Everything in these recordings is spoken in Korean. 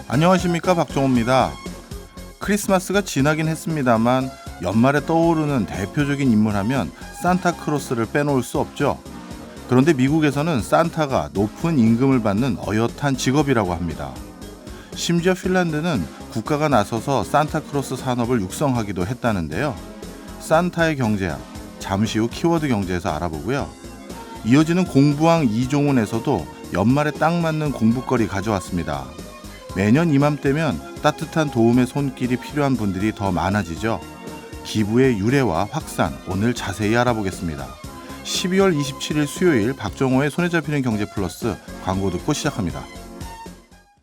안녕하십니까, 박정호입니다. 크리스마스가 지나긴 했습니다만 연말에 떠오르는 대표적인 인물하면 산타크로스를 빼놓을 수 없죠. 그런데 미국에서는 산타가 높은 임금을 받는 어엿한 직업이라고 합니다. 심지어 핀란드는 국가가 나서서 산타크로스 산업을 육성하기도 했다는데요. 산타의 경제학, 잠시 후 키워드 경제에서 알아보고요. 이어지는 공부왕 이종훈에서도 연말에 딱 맞는 공부거리 가져왔습니다. 매년 이맘때면 따뜻한 도움의 손길이 필요한 분들이 더 많아지죠. 기부의 유래와 확산, 오늘 자세히 알아보겠습니다. 12월 27일 수요일 박정호의 손에 잡히는 경제 플러스 광고 듣고 시작합니다.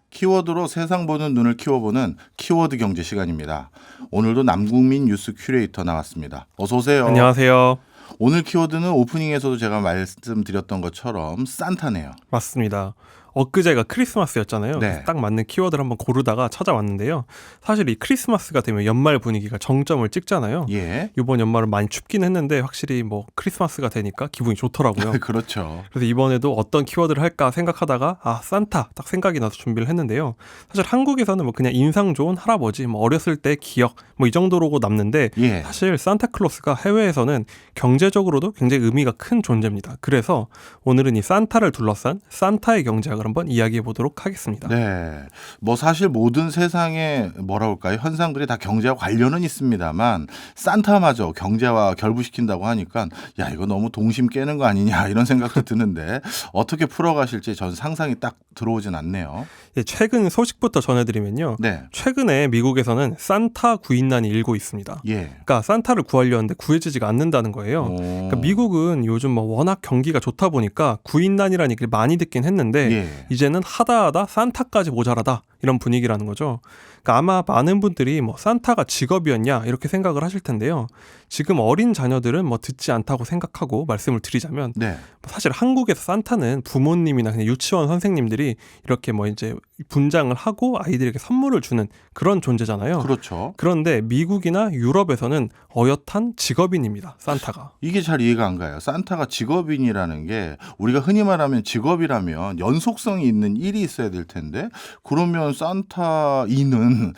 키워드로 세상 보는 눈을 키워보는 키워드 경제 시간입니다. 오늘도 남국민 뉴스 큐레이터 나왔습니다. 어서 오세요. 안녕하세요. 오늘 키워드는 오프닝에서도 제가 말씀드렸던 것처럼 산타네요. 맞습니다. 엊그제가 크리스마스였잖아요. 네. 딱 맞는 키워드를 한번 고르다가 찾아왔는데요. 사실 이 크리스마스가 되면 연말 분위기가 정점을 찍잖아요. 예. 이번 연말은 많이 춥긴 했는데 확실히 뭐 크리스마스가 되니까 기분이 좋더라고요. 그렇죠. 그래서 이번에도 어떤 키워드를 할까 생각하다가 산타 딱 생각이 나서 준비를 했는데요. 사실 한국에서는 뭐 그냥 인상 좋은 할아버지, 뭐 어렸을 때 기억 뭐 이 정도로 남는데 예. 사실 산타클로스가 해외에서는 경제적으로도 굉장히 의미가 큰 존재입니다. 그래서 오늘은 이 산타를 둘러싼 산타의 경제학을 한번 이야기해 보도록 하겠습니다. 네. 뭐 사실 모든 세상의 현상들이 다 경제와 관련은 있습니다만 산타마저 경제와 결부시킨다고 하니까 야, 이거 너무 동심 깨는 거 아니냐 이런 생각도 드는데 어떻게 풀어가실지 전 상상이 딱 들어오진 않네요. 예, 최근 소식부터 전해드리면요. 네. 최근에 미국에서는 산타 구인난이 일고 있습니다. 예. 그러니까 산타를 구하려 하는데 구해지지가 않는다는 거예요. 그러니까 미국은 요즘 뭐 워낙 경기가 좋다 보니까 구인난이라는 얘기를 많이 듣긴 했는데 예. 이제는 하다 산타까지 모자라다 이런 분위기라는 거죠. 그러니까 아마 많은 분들이 뭐 산타가 직업이었냐 이렇게 생각을 하실 텐데요. 지금 어린 자녀들은 뭐 듣지 않다고 생각하고 말씀을 드리자면 네. 사실 한국에서 산타는 부모님이나 그냥 유치원 선생님들이 이렇게 뭐 이제 분장을 하고 아이들에게 선물을 주는 그런 존재잖아요. 그렇죠. 그런데 미국이나 유럽에서는 어엿한 직업인입니다. 산타가. 이게 잘 이해가 안 가요. 산타가 직업인이라는 게 우리가 흔히 말하면 직업이라면 연속성이 있는 일이 있어야 될 텐데 그러면 산타인은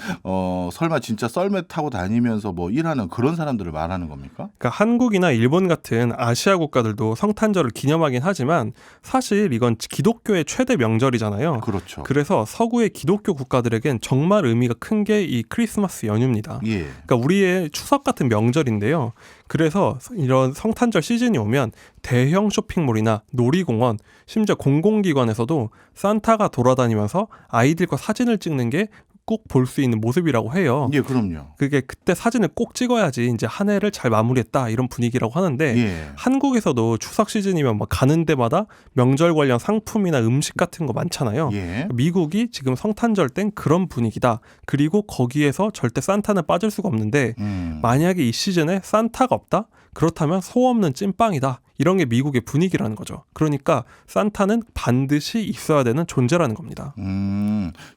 설마 진짜 썰매 타고 다니면서 뭐 일하는 그런 사람들을 말하는 겁니까? 그러니까 한국이나 일본 같은 아시아 국가들도 성탄절을 기념하긴 하지만 사실 이건 기독교의 최대 명절이잖아요. 그렇죠. 그래서 서구의 기독교 국가들에겐 정말 의미가 큰 게 이 크리스마스 연휴입니다. 예. 그러니까 우리의 추석 같은 명절인데요. 그래서 이런 성탄절 시즌이 오면 대형 쇼핑몰이나 놀이공원, 심지어 공공기관에서도 산타가 돌아다니면서 아이들과 사진을 찍는 게 꼭 볼 수 있는 모습이라고 해요. 예, 그럼요. 그게 그때 사진을 꼭 찍어야지 이제 한 해를 잘 마무리했다 이런 분위기라고 하는데 예. 한국에서도 추석 시즌이면 뭐 가는 데마다 명절 관련 상품이나 음식 같은 거 많잖아요. 예. 미국이 지금 성탄절 땐 그런 분위기다. 그리고 거기에서 절대 산타는 빠질 수가 없는데 만약에 이 시즌에 산타가 없다? 그렇다면 소 없는 찐빵이다. 이런 게 미국의 분위기라는 거죠. 그러니까 산타는 반드시 있어야 되는 존재라는 겁니다.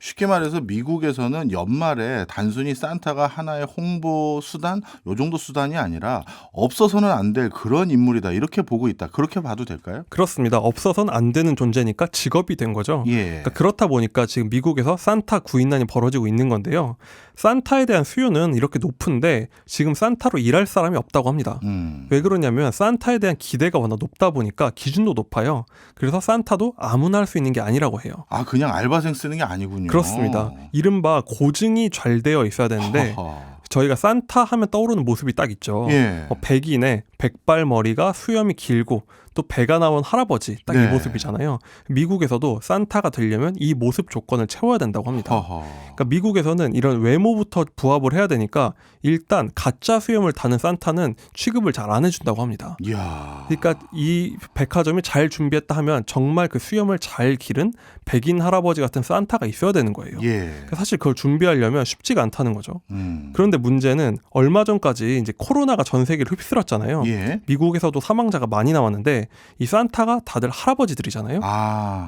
쉽게 말해서 미국에서는 연말에 단순히 산타가 하나의 홍보 수단, 요 정도 수단이 아니라 없어서는 안 될 그런 인물이다. 이렇게 보고 있다. 그렇게 봐도 될까요? 그렇습니다. 없어서는 안 되는 존재니까 직업이 된 거죠. 예. 그러니까 그렇다 보니까 지금 미국에서 산타 구인난이 벌어지고 있는 건데요. 산타에 대한 수요는 이렇게 높은데 지금 산타로 일할 사람이 없다고 합니다. 왜 그러냐면 산타에 대한 기대가 워낙 높다 보니까 기준도 높아요. 그래서 산타도 아무나 할 수 있는 게 아니라고 해요. 아, 그냥 알바생 쓰는 게 아니군요. 그렇습니다. 이른바 고증이 잘 되어 있어야 되는데 저희가 산타 하면 떠오르는 모습이 딱 있죠. 예. 백인의 백발머리가 수염이 길고 또 배가 나온 할아버지 딱 이 네. 모습이잖아요. 미국에서도 산타가 되려면 이 모습 조건을 채워야 된다고 합니다. 그러니까 미국에서는 이런 외모부터 부합을 해야 되니까 일단 가짜 수염을 다는 산타는 취급을 잘 안 해준다고 합니다. 이야. 그러니까 이 백화점이 잘 준비했다 하면 정말 그 수염을 잘 기른 백인 할아버지 같은 산타가 있어야 되는 거예요. 예. 그러니까 사실 그걸 준비하려면 쉽지가 않다는 거죠. 그런데 그런데 문제는 얼마 전까지 이제 코로나가 전 세계를 휩쓸었잖아요. 예. 미국에서도 사망자가 많이 나왔는데 이 산타가 다들 할아버지들이잖아요.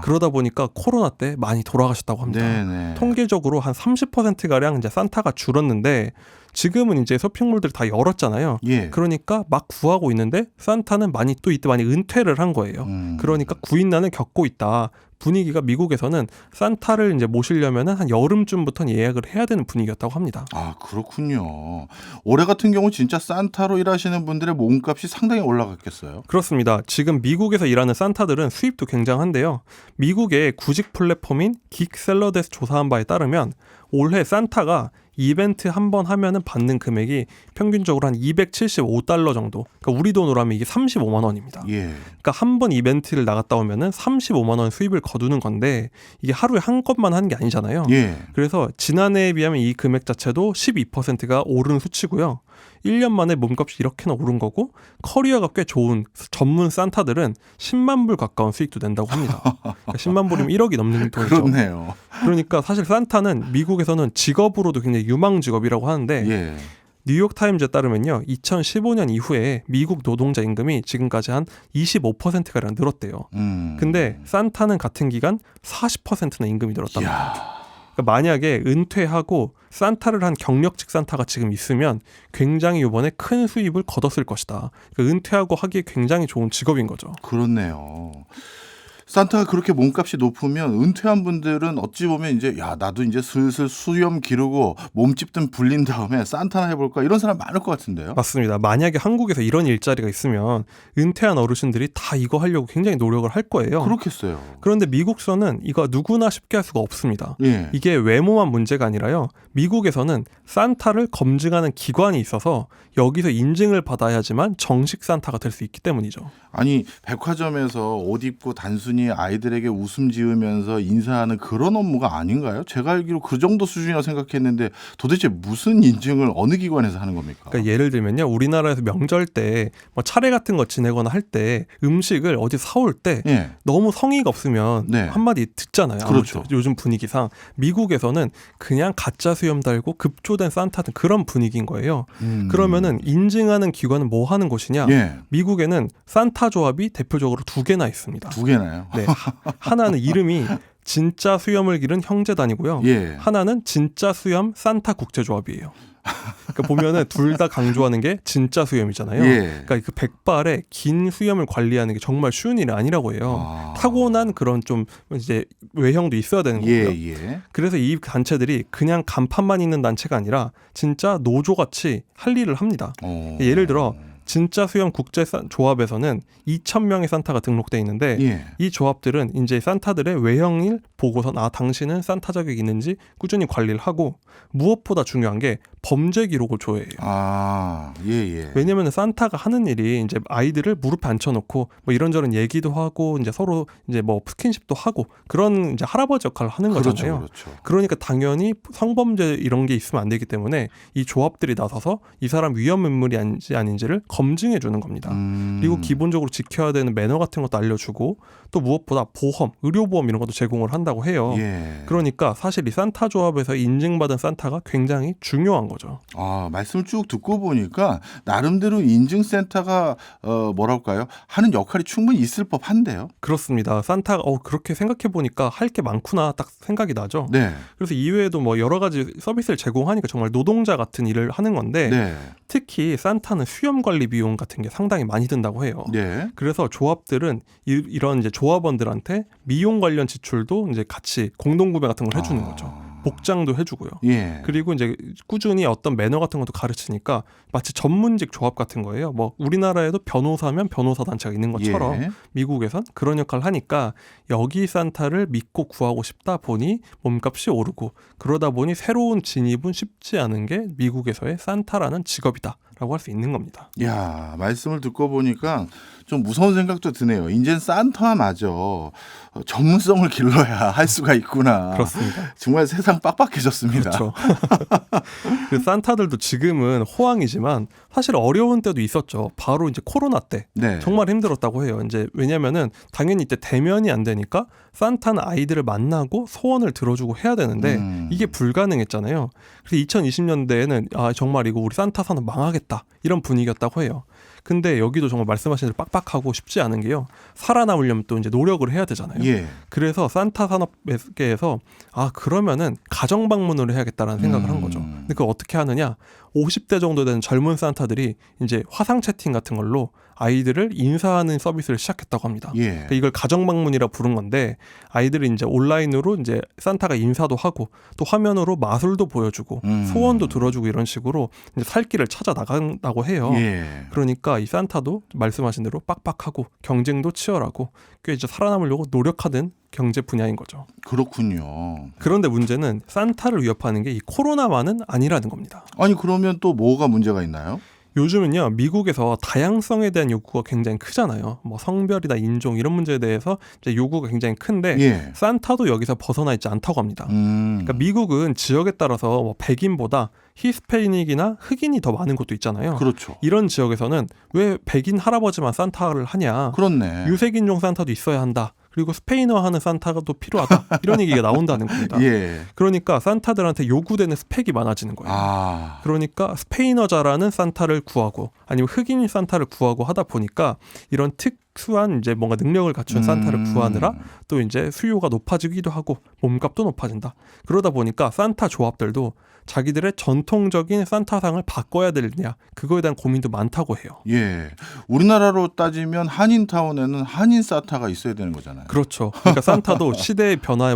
그러다 보니까 코로나 때 많이 돌아가셨다고 합니다. 네네. 통계적으로 한 30%가량 이제 산타가 줄었는데 지금은 이제 쇼핑몰들 다 열었잖아요. 예. 그러니까 막 구하고 있는데 산타는 많이 또 이때 많이 은퇴를 한 거예요. 그러니까 구인난을 겪고 있다. 분위기가 미국에서는 산타를 이제 모시려면은 한 여름쯤부터 예약을 해야 되는 분위기였다고 합니다. 아, 그렇군요. 올해 같은 경우 진짜 산타로 일하시는 분들의 몸값이 상당히 올라갔겠어요. 그렇습니다. 지금 미국에서 일하는 산타들은 수입도 굉장한데요. 미국의 구직 플랫폼인 긱셀러드에서 조사한 바에 따르면 올해 산타가 이벤트 한 번 하면은 받는 금액이 평균적으로 한 $275 정도. 그러니까 우리 돈으로 하면 이게 35만 원입니다. 예. 그러니까 한 번 이벤트를 나갔다 오면은 35만 원 수입을 거두는 건데 이게 하루에 한 건만 하는 게 아니잖아요. 예. 그래서 지난해에 비하면 이 금액 자체도 12%가 오른 수치고요. 1년 만에 몸값이 이렇게나 오른 거고 커리어가 꽤 좋은 전문 산타들은 10만 불 가까운 수익도 낸다고 합니다. 그러니까 10만 불이면 1억이 넘는 돈이죠. 그렇네요. 그러니까 사실 산타는 미국에서는 직업으로도 굉장히 유망 직업이라고 하는데 예. 뉴욕타임즈에 따르면요. 2015년 이후에 미국 노동자 임금이 지금까지 한 25%가량 늘었대요. 근데 산타는 같은 기간 40%나 임금이 늘었답니다. 이야. 그러니까 만약에 은퇴하고 산타를 한 경력직 산타가 지금 있으면 굉장히 이번에 큰 수입을 거뒀을 것이다. 그러니까 은퇴하고 하기에 굉장히 좋은 직업인 거죠. 그렇네요. 산타가 그렇게 몸값이 높으면 은퇴한 분들은 어찌 보면 이제 야, 나도 이제 슬슬 수염 기르고 몸집좀 불린 다음에 산타나 해볼까 이런 사람 많을 것 같은데요. 맞습니다. 만약에 한국에서 이런 일자리가 있으면 은퇴한 어르신들이 다 이거 하려고 굉장히 노력을 할 거예요. 그렇겠어요. 그런데 미국서는 이거 누구나 쉽게 할 수가 없습니다. 예. 이게 외모만 문제가 아니라요. 미국에서는 산타를 검증하는 기관이 있어서 여기서 인증을 받아야지만 정식 산타가 될 수 있기 때문이죠. 아니, 백화점에서 옷 입고 단순히 아이들에게 웃음 지으면서 인사하는 그런 업무가 아닌가요? 제가 알기로 그 정도 수준이라고 생각했는데 도대체 무슨 인증을 어느 기관에서 하는 겁니까? 그러니까 예를 들면요. 우리나라에서 명절 때 뭐 차례 같은 거 지내거나 할 때 음식을 어디 사올 때 예. 너무 성의가 없으면 네. 한마디 듣잖아요. 그렇죠. 요즘 분위기상. 미국에서는 그냥 가짜 수염 달고 급조된 산타든 그런 분위기인 거예요. 그러면은 인증하는 기관은 뭐 하는 곳이냐? 예. 미국에는 산타 조합이 대표적으로 2개나 있습니다. 2개나요? 네. 하나는 이름이 진짜 수염을 기른 형제단이고요. 예. 하나는 진짜 수염 산타 국제조합이에요. 그러니까 보면은 둘 다 강조하는 게 진짜 수염이잖아요. 예. 그러니까 그 백발의 긴 수염을 관리하는 게 정말 쉬운 일이 아니라고 해요. 아. 타고난 그런 좀 이제 외형도 있어야 되는 거고요. 예, 예. 그래서 이 단체들이 그냥 간판만 있는 단체가 아니라 진짜 노조같이 할 일을 합니다. 예를 들어 진짜 수염 국제조합에서는 2,000명의 산타가 등록돼 있는데 예. 이 조합들은 이제 산타들의 외형을 보고선 당신은 산타 자격이 있는지 꾸준히 관리를 하고 무엇보다 중요한 게 범죄 기록을 조회해요. 아, 예, 예. 왜냐면 산타가 하는 일이 이제 아이들을 무릎에 앉혀놓고 뭐 이런저런 얘기도 하고 이제 서로 이제 뭐 스킨십도 하고 그런 이제 할아버지 역할을 하는 거잖아요. 그렇죠. 그러니까 당연히 성범죄 이런 게 있으면 안 되기 때문에 이 조합들이 나서서 이 사람 위험 인물이 아닌지를 검증해 주는 겁니다. 그리고 기본적으로 지켜야 되는 매너 같은 것도 알려주고 또 무엇보다 보험, 의료보험 이런 것도 제공을 한다고 해요. 예. 그러니까 사실 이 산타 조합에서 인증받은 산타가 굉장히 중요한 거죠. 아, 말씀을 쭉 듣고 보니까 나름대로 인증센터가 뭐랄까요? 하는 역할이 충분히 있을 법한데요. 그렇습니다. 산타가 그렇게 생각해 보니까 할 게 많구나 딱 생각이 나죠. 네. 그래서 이외에도 뭐 여러 가지 서비스를 제공하니까 정말 노동자 같은 일을 하는 건데 네. 특히 산타는 수염 관리 비용 같은 게 상당히 많이 든다고 해요. 네. 그래서 조합들은 이런 이제 조합원들한테 미용 관련 지출도 이제 같이 공동 구매 같은 걸 해주는 거죠. 복장도 해주고요. 예. 그리고 이제 꾸준히 어떤 매너 같은 것도 가르치니까 마치 전문직 조합 같은 거예요. 뭐 우리나라에도 변호사면 변호사 단체가 있는 것처럼 예. 미국에선 그런 역할을 하니까 여기 산타를 믿고 구하고 싶다 보니 몸값이 오르고 그러다 보니 새로운 진입은 쉽지 않은 게 미국에서의 산타라는 직업이다라고 할 수 있는 겁니다. 야, 말씀을 듣고 보니까 좀 무서운 생각도 드네요. 이젠 산타마저 전문성을 길러야 할 수가 있구나. 그렇습니다. 정말 세상 빡빡해졌습니다. 그렇죠. 그 산타들도 지금은 호황이지만 사실 어려운 때도 있었죠. 바로 이제 코로나 때 네. 정말 정말 힘들었다고 해요. 이제 왜냐면은 당연히 이때 대면이 안 되니까 산타는 아이들을 만나고 소원을 들어주고 해야 되는데 이게 불가능했잖아요. 그래서 2020년대에는 정말 이거 우리 산타 산업 망하겠다 이런 분위기였다고 해요. 근데 여기도 정말 말씀하신 대로 빡빡하고 쉽지 않은 게요. 살아남으려면 또 이제 노력을 해야 되잖아요. 예. 그래서 산타 산업계에서 그러면은 가정 방문을 해야겠다라는 생각을 한 거죠. 근데 그걸 어떻게 하느냐? 50대 정도 되는 젊은 산타들이 이제 화상 채팅 같은 걸로 아이들을 인사하는 서비스를 시작했다고 합니다. 예. 그러니까 이걸 가정 방문이라 부른 건데 아이들이 이제 온라인으로 이제 산타가 인사도 하고 또 화면으로 마술도 보여주고 소원도 들어주고 이런 식으로 이제 살 길을 찾아 나간다고 해요. 예. 그러니까 이 산타도 말씀하신 대로 빡빡하고 경쟁도 치열하고 꽤 이제 살아남으려고 노력하는 경제 분야인 거죠. 그렇군요. 그런데 문제는 산타를 위협하는 게 이 코로나만은 아니라는 겁니다. 아니 그러면 또 뭐가 문제가 있나요? 요즘은요, 미국에서 다양성에 대한 요구가 굉장히 크잖아요. 뭐 성별이나 인종 이런 문제에 대해서 이제 요구가 굉장히 큰데 예. 산타도 여기서 벗어나 있지 않다고 합니다. 그러니까 미국은 지역에 따라서 뭐 백인보다 히스패닉이나 흑인이 더 많은 곳도 있잖아요. 그렇죠. 이런 지역에서는 왜 백인 할아버지만 산타를 하냐? 그렇네. 유색인종 산타도 있어야 한다. 그리고 스페인어 하는 산타가 또 필요하다. 이런 얘기가 나온다는 겁니다. 예. 그러니까 산타들한테 요구되는 스펙이 많아지는 거예요. 아. 그러니까 스페인어 잘하는 산타를 구하고 아니면 흑인 산타를 구하고 하다 보니까 이런 특수한 이제 뭔가 능력을 갖춘 산타를 구하느라 또 이제 수요가 높아지기도 하고 몸값도 높아진다. 그러다 보니까 산타 조합들도 자기들의 전통적인 산타상을 바꿔야 되느냐 그거에 대한 고민도 많다고 해요. 예. 우리나라로 따지면 한인타운에는 한인 산타가 있어야 되는 거잖아요. 그렇죠. 그러니까 산타도 시대의 변화에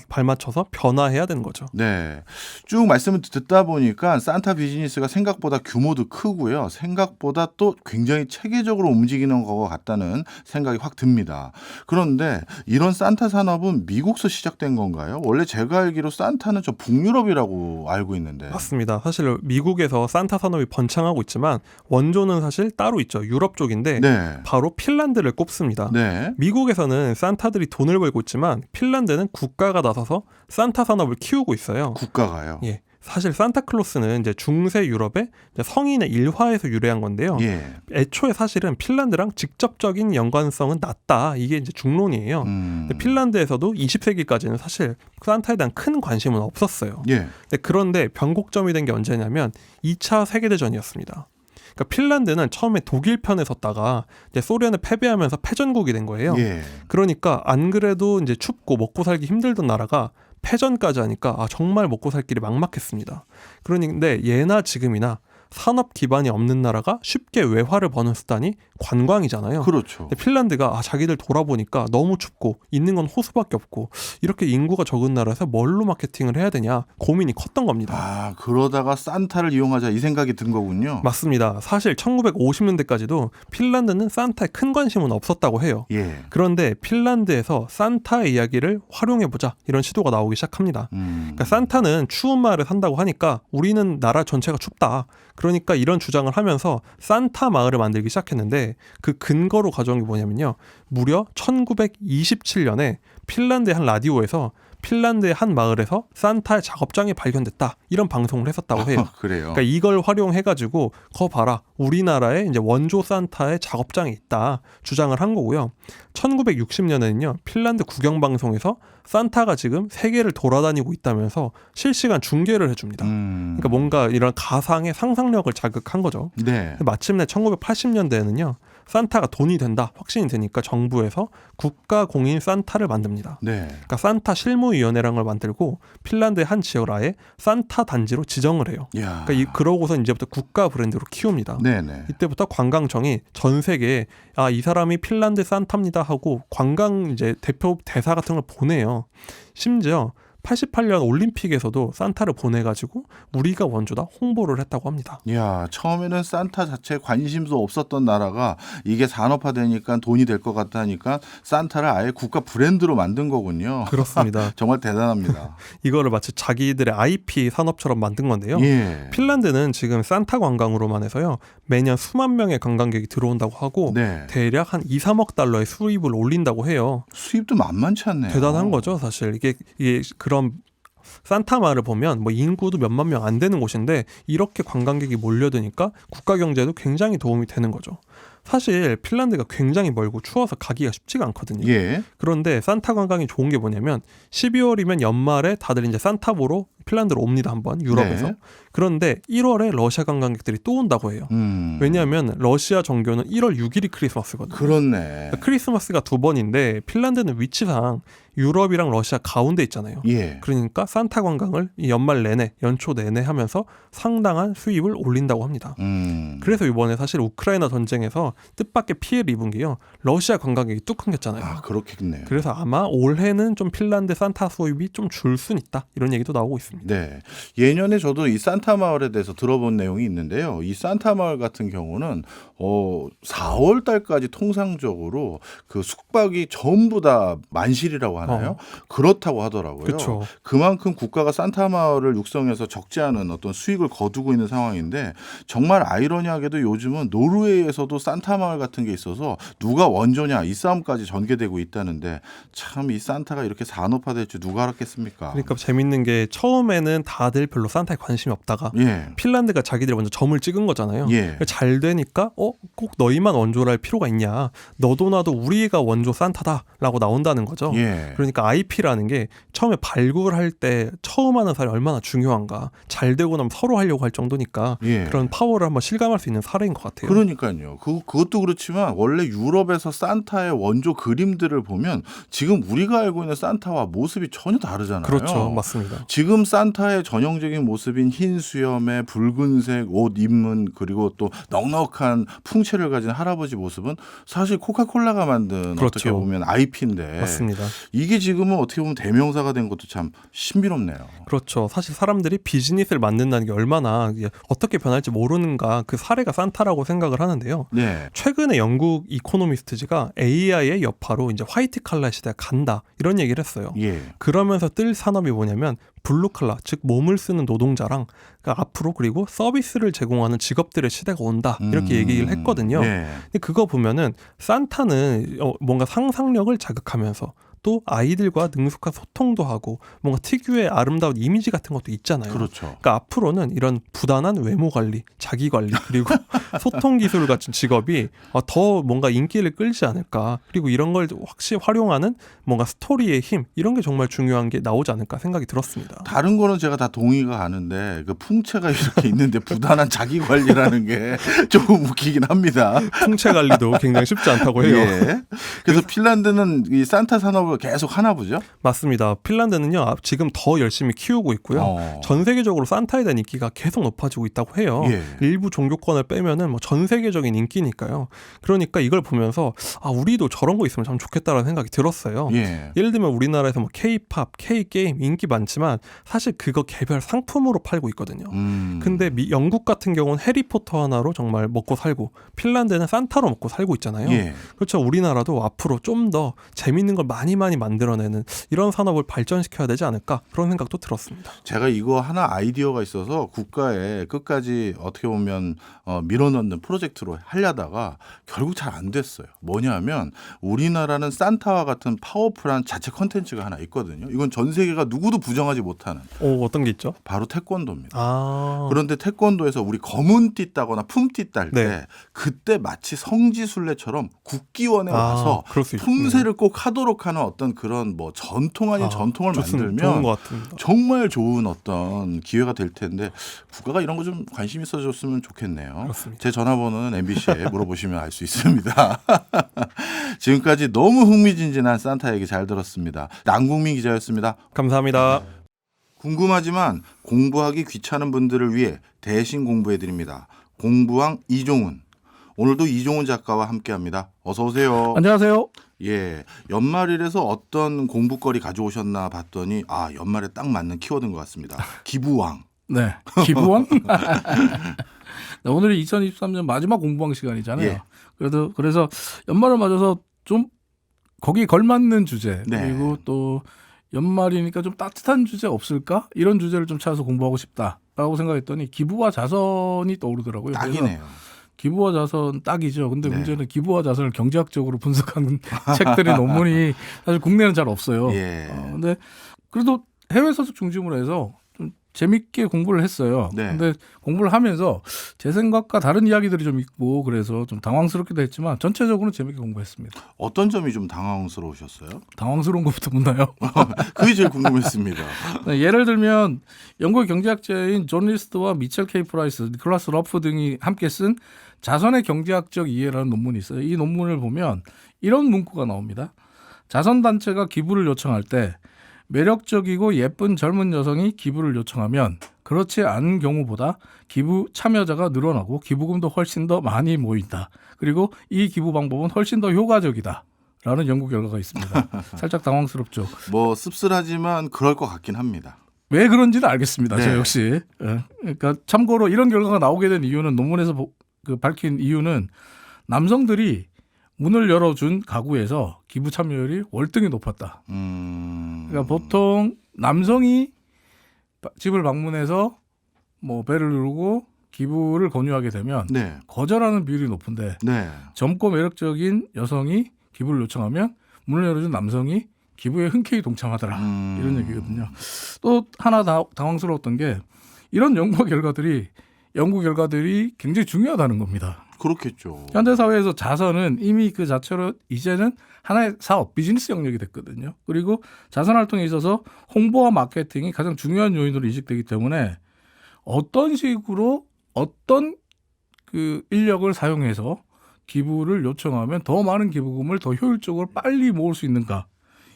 발맞춰서 변화해야 되는 거죠. 네. 쭉 말씀을 듣다 보니까 산타 비즈니스가 생각보다 규모도 크고요. 생각보다 또 굉장히 체계적으로 움직이는 것 같다는 생각이 확 듭니다. 그런데 이런 산타 산업은 미국서 시작된 건가요? 원래 제가 알기로 산타는 저 북유럽이라고 알고 있는데. 맞습니다. 사실 미국에서 산타 산업이 번창하고 있지만 원조는 사실 따로 있죠. 유럽 쪽인데 네. 바로 핀란드를 꼽습니다. 네. 미국에서는 산타들이 돈을 벌고 있지만 핀란드는 국가가 나서서 산타 산업을 키우고 있어요. 국가가요. 예. 사실 산타클로스는 이제 중세 유럽의 이제 성인의 일화에서 유래한 건데요. 예. 애초에 사실은 핀란드랑 직접적인 연관성은 낮다. 이게 이제 중론이에요. 근데 핀란드에서도 20세기까지는 사실 산타에 대한 큰 관심은 없었어요. 예. 그런데 변곡점이 된 게 언제냐면 2차 세계대전이었습니다. 그러니까 핀란드는 처음에 독일 편에 섰다가 이제 소련에 패배하면서 패전국이 된 거예요. 예. 그러니까 안 그래도 이제 춥고 먹고 살기 힘들던 나라가 패전까지 하니까 정말 먹고 살 길이 막막했습니다. 그런데 예나 지금이나 산업 기반이 없는 나라가 쉽게 외화를 버는 수단이 관광이잖아요. 그렇죠. 근데 핀란드가 자기들 돌아보니까 너무 춥고 있는 건 호수밖에 없고 이렇게 인구가 적은 나라에서 뭘로 마케팅을 해야 되냐 고민이 컸던 겁니다. 아, 그러다가 산타를 이용하자 이 생각이 든 거군요. 맞습니다. 사실 1950년대까지도 핀란드는 산타에 큰 관심은 없었다고 해요. 예. 그런데 핀란드에서 산타의 이야기를 활용해보자 이런 시도가 나오기 시작합니다. 그러니까 산타는 추운 마을에 산다고 하니까 우리는 나라 전체가 춥다. 그러니까 이런 주장을 하면서 산타 마을을 만들기 시작했는데 그 근거로 가져온 게 뭐냐면요. 무려 1927년에 핀란드의 한 라디오에서 핀란드의 한 마을에서 산타의 작업장이 발견됐다. 이런 방송을 했었다고 해요. 그래요. 그러니까 이걸 활용해가지고 거 봐라. 우리나라에 이제 원조 산타의 작업장이 있다. 주장을 한 거고요. 1960년에는요. 핀란드 국영방송에서 산타가 지금 세계를 돌아다니고 있다면서 실시간 중계를 해줍니다. 그러니까 뭔가 이런 가상의 상상력을 자극한 거죠. 네. 마침내 1980년대에는요. 산타가 돈이 된다. 확신이 되니까 정부에서 국가 공인 산타를 만듭니다. 네. 그러니까 산타 실무위원회라는 걸 만들고 핀란드의 한 지역을 아예 산타 단지로 지정을 해요. 야. 그러니까 그러고서 이제부터 국가 브랜드로 키웁니다. 네네. 이때부터 관광청이 전 세계에 이 사람이 핀란드 산타입니다 하고 관광 이제 대표 대사 같은 걸 보내요. 심지어 88년 올림픽에서도 산타를 보내가지고 우리가 원조다 홍보를 했다고 합니다. 야, 처음에는 산타 자체에 관심도 없었던 나라가 이게 산업화되니까 돈이 될 것 같다니까 산타를 아예 국가 브랜드로 만든 거군요. 그렇습니다. 정말 대단합니다. 이거를 마치 자기들의 IP 산업처럼 만든 건데요. 예. 핀란드는 지금 산타 관광으로만 해서요. 매년 수만 명의 관광객이 들어온다고 하고 네. 대략 한 2, 3억 달러의 수입을 올린다고 해요. 수입도 만만치 않네요. 대단한 거죠, 사실. 이게 그런 산타 마을을 보면 뭐 인구도 몇만 명 안 되는 곳인데 이렇게 관광객이 몰려드니까 국가 경제에도 굉장히 도움이 되는 거죠. 사실 핀란드가 굉장히 멀고 추워서 가기가 쉽지가 않거든요. 예. 그런데 산타 관광이 좋은 게 뭐냐면 12월이면 연말에 다들 이제 산타 보러 핀란드로 옵니다. 한번 유럽에서. 네. 그런데 1월에 러시아 관광객들이 또 온다고 해요. 왜냐하면 러시아 정교는 1월 6일이 크리스마스거든요. 그렇네. 그러니까 크리스마스가 두 번인데 핀란드는 위치상 유럽이랑 러시아 가운데 있잖아요. 예. 그러니까 산타 관광을 이 연말 내내, 연초 내내 하면서 상당한 수입을 올린다고 합니다. 그래서 이번에 사실 우크라이나 전쟁에서 뜻밖의 피해를 입은 게요. 러시아 관광객이 뚝 끊겼잖아요. 아, 그렇겠네요. 그래서 아마 올해는 좀 핀란드 산타 수입이 좀 줄 순 있다. 이런 얘기도 나오고 있습니다. 네. 예년에 저도 이 산타 마을에 대해서 들어본 내용이 있는데요. 이 산타 마을 같은 경우는 4월 달까지 통상적으로 그 숙박이 전부 다 만실이라고 하나요? 그렇다고 하더라고요. 그렇죠. 그만큼 국가가 산타 마을을 육성해서 적지 않은 어떤 수익을 거두고 있는 상황인데 정말 아이러니하게도 요즘은 노르웨이에서도 산타 마을 같은 게 있어서 누가 원조냐 이 싸움까지 전개되고 있다는데 참 이 산타가 이렇게 산업화될 줄 누가 알았겠습니까? 그러니까 재밌는 게 처음에는 다들 별로 산타에 관심이 없다가 예. 핀란드가 자기들이 먼저 점을 찍은 거잖아요. 예. 잘 되니까 꼭 너희만 원조를 할 필요가 있냐. 너도 나도 우리가 원조 산타다라고 나온다는 거죠. 예. 그러니까 IP라는 게 처음에 발굴할 때 처음 하는 사람이 얼마나 중요한가. 잘 되고 나면 서로 하려고 할 정도니까 예. 그런 파워를 한번 실감할 수 있는 사례인 것 같아요. 그러니까요. 그것도 그렇지만 원래 유럽에서 산타의 원조 그림들을 보면 지금 우리가 알고 있는 산타와 모습이 전혀 다르잖아요. 그렇죠. 맞습니다. 지금 산타의 전형적인 모습인 흰 수염에 붉은색 옷 입은 그리고 또 넉넉한 풍채를 가진 할아버지 모습은 사실 코카콜라가 만든 그렇죠. 어떻게 보면 IP인데 맞습니다. 이게 지금은 어떻게 보면 대명사가 된 것도 참 신비롭네요. 그렇죠. 사실 사람들이 비즈니스를 만든다는 게 얼마나 어떻게 변할지 모르는가 그 사례가 산타라고 생각을 하는데요. 네. 최근에 영국 이코노미스트지가 AI의 여파로 이제 화이트 칼라 시대가 간다 이런 얘기를 했어요. 예. 그러면서 뜰 산업이 뭐냐면 블루 칼라 즉 몸을 쓰는 노동자랑 그러니까 앞으로 그리고 서비스를 제공하는 직업들의 시대가 온다 이렇게 얘기를 했거든요. 네. 근데 그거 보면은 산타는 뭔가 상상력을 자극하면서 또 아이들과 능숙한 소통도 하고 뭔가 특유의 아름다운 이미지 같은 것도 있잖아요. 그렇죠. 그러니까 앞으로는 이런 부단한 외모 관리, 자기 관리 그리고 소통 기술 같은 직업이 더 뭔가 인기를 끌지 않을까. 그리고 이런 걸 확실히 활용하는 뭔가 스토리의 힘 이런 게 정말 중요한 게 나오지 않을까 생각이 들었습니다. 다른 거는 제가 다 동의가 가는데 그 풍채가 이렇게 있는데 부단한 자기 관리라는 게 조금 웃기긴 합니다. 풍채 관리도 굉장히 쉽지 않다고 해요. 예. 그래서 핀란드는 이 산타 산업을 계속 하나 보죠? 맞습니다. 핀란드는요 지금 더 열심히 키우고 있고요. 전 세계적으로 산타에 대한 인기가 계속 높아지고 있다고 해요. 예. 일부 종교권을 빼면은 뭐 전 세계적인 인기니까요. 그러니까 이걸 보면서 우리도 저런 거 있으면 참 좋겠다라는 생각이 들었어요. 예. 예를 들면 우리나라에서 뭐 K-팝, K-게임 인기 많지만 사실 그거 개별 상품으로 팔고 있거든요. 근데 영국 같은 경우는 해리포터 하나로 정말 먹고 살고 핀란드는 산타로 먹고 살고 있잖아요. 예. 그렇죠. 우리나라도 앞으로 좀 더 재밌는 걸 많이 만들어내는 이런 산업을 발전시켜야 되지 않을까 그런 생각도 들었습니다. 제가 이거 하나 아이디어가 있어서 국가에 끝까지 어떻게 보면 밀어넣는 프로젝트로 하려다가 결국 잘 안 됐어요. 뭐냐면 우리나라는 산타와 같은 파워풀한 자체 컨텐츠가 하나 있거든요. 이건 전 세계가 누구도 부정하지 못하는 어떤 게 있죠? 바로 태권도입니다. 그런데 그런데 태권도에서 우리 검은띠 따거나 품띠 딸 때 네. 그때 마치 성지순례처럼 국기원에 와서 그럴 수 있죠. 품새를 꼭 하도록 하는 어떤 그런 뭐 전통 아닌 전통을 좋은 만들면 것 같습니다. 정말 좋은 어떤 기회가 될 텐데 국가가 이런 거 좀 관심 있어줬으면 좋겠네요. 그렇습니다. 제 전화번호는 MBC에 물어보시면 알 수 있습니다. 지금까지 너무 흥미진진한 산타 얘기 잘 들었습니다. 남궁민 기자였습니다. 감사합니다. 궁금하지만 공부하기 귀찮은 분들을 위해 대신 공부해드립니다. 공부왕 이종훈. 오늘도 이종훈 작가와 함께합니다. 어서 오세요. 안녕하세요. 예, 연말이라서 어떤 공부거리 가져오셨나 봤더니 연말에 딱 맞는 키워드인 것 같습니다. 기부왕. 네, 기부왕. 네, 오늘이 2023년 마지막 공부왕 시간이잖아요. 예. 그래서 연말을 맞아서 좀 거기에 걸맞는 주제 네. 그리고 또 연말이니까 좀 따뜻한 주제 없을까? 이런 주제를 좀 찾아서 공부하고 싶다라고 생각했더니 기부와 자선이 떠오르더라고요. 딱이네요. 기부와 자선 딱이죠. 근데 네. 문제는 기부와 자선을 경제학적으로 분석하는 책들이 논문이 사실 국내는 잘 없어요. 예. 근데 그래도 해외 서적 중심으로 해서 좀 재밌게 공부를 했어요. 네. 근데 공부를 하면서 제 생각과 다른 이야기들이 좀 있고 그래서 좀 당황스럽기도 했지만 전체적으로는 재밌게 공부했습니다. 어떤 점이 좀 당황스러우셨어요? 당황스러운 것부터 묻나요? 그게 제일 궁금했습니다. 네, 예를 들면 영국의 경제학자인 존 리스트와 미첼 케이 프라이스, 니콜라스 러프 등이 함께 쓴 자선의 경제학적 이해라는 논문이 있어요. 이 논문을 보면 이런 문구가 나옵니다. 자선단체가 기부를 요청할 때 매력적이고 예쁜 젊은 여성이 기부를 요청하면 그렇지 않은 경우보다 기부 참여자가 늘어나고 기부금도 훨씬 더 많이 모인다. 그리고 이 기부 방법은 훨씬 더 효과적이다. 라는 연구 결과가 있습니다. 살짝 당황스럽죠. 뭐 씁쓸하지만 그럴 것 같긴 합니다. 왜 그런지는 알겠습니다. 네. 저 역시. 그러니까 참고로 이런 결과가 나오게 된 이유는 논문에서 밝힌 이유는 남성들이 문을 열어준 가구에서 기부 참여율이 월등히 높았다. 그러니까 보통 남성이 집을 방문해서 뭐 배를 누르고 기부를 권유하게 되면 네. 거절하는 비율이 높은데 네. 젊고 매력적인 여성이 기부를 요청하면 문을 열어준 남성이 기부에 흔쾌히 동참하더라. 이런 얘기거든요. 또 하나 당황스러웠던 게 이런 연구 결과들이 굉장히 중요하다는 겁니다. 그렇겠죠. 현대 사회에서 자선은 이미 그 자체로 이제는 하나의 사업, 비즈니스 영역이 됐거든요. 그리고 자선 활동에 있어서 홍보와 마케팅이 가장 중요한 요인으로 인식되기 때문에 어떤 식으로 어떤 그 인력을 사용해서 기부를 요청하면 더 많은 기부금을 더 효율적으로 빨리 모을 수 있는가,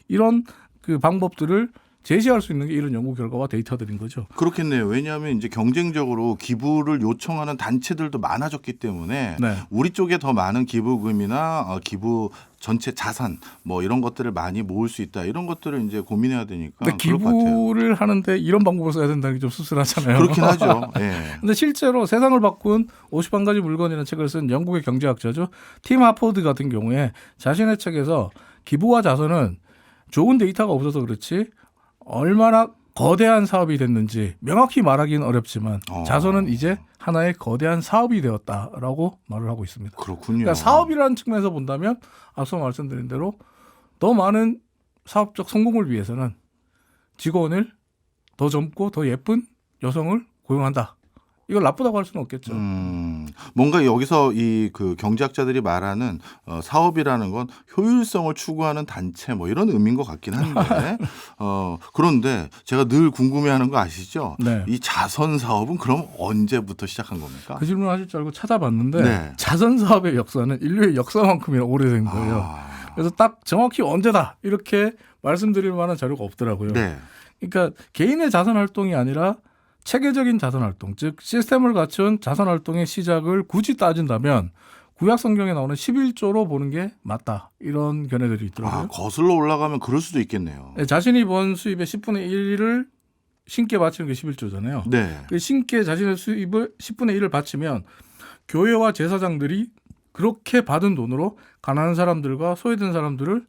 이런 그 방법들을 제시할 수 있는 게 이런 연구 결과와 데이터들인 거죠. 그렇겠네요. 왜냐하면 이제 경쟁적으로 기부를 요청하는 단체들도 많아졌기 때문에 네. 우리 쪽에 더 많은 기부금이나 기부 전체 자산 뭐 이런 것들을 많이 모을 수 있다. 이런 것들을 이제 고민해야 되니까 근데 그럴 것 같아요. 기부를 하는데 이런 방법을 써야 된다는 게 좀 씁쓸하잖아요. 그렇긴 하죠. 예. 근데 실제로 세상을 바꾼 51가지 물건이라는 책을 쓴 영국의 경제학자죠. 팀 하포드 같은 경우에 자신의 책에서 기부와 자선은 좋은 데이터가 없어서 그렇지 얼마나 거대한 사업이 됐는지 명확히 말하기는 어렵지만 자선은 이제 하나의 거대한 사업이 되었다라고 말을 하고 있습니다. 그렇군요. 그러니까 사업이라는 측면에서 본다면 앞서 말씀드린 대로 더 많은 사업적 성공을 위해서는 직원을 더 젊고 더 예쁜 여성을 고용한다. 이걸 나쁘다고 할 수는 없겠죠. 뭔가 여기서 이 그 경제학자들이 말하는 사업이라는 건 효율성을 추구하는 단체 뭐 이런 의미인 것 같긴 한데 그런데 제가 늘 궁금해하는 거 아시죠? 네. 이 자선 사업은 그럼 언제부터 시작한 겁니까? 그 질문 하실 줄 알고 찾아봤는데 네. 자선 사업의 역사는 인류의 역사만큼이나 오래된 거예요. 그래서 딱 정확히 언제다 이렇게 말씀드릴 만한 자료가 없더라고요. 네. 그러니까 개인의 자선 활동이 아니라 체계적인 자선 활동, 즉 시스템을 갖춘 자선 활동의 시작을 굳이 따진다면 구약 성경에 나오는 11조로 보는 게 맞다. 이런 견해들이 있더라고요. 거슬러 올라가면 그럴 수도 있겠네요. 네, 자신이 번 수입의 10분의 1을 신께 바치는 게 11조잖아요. 네. 그 신께 자신의 수입을 10분의 1을 바치면 교회와 제사장들이 그렇게 받은 돈으로 가난한 사람들과 소외된 사람들을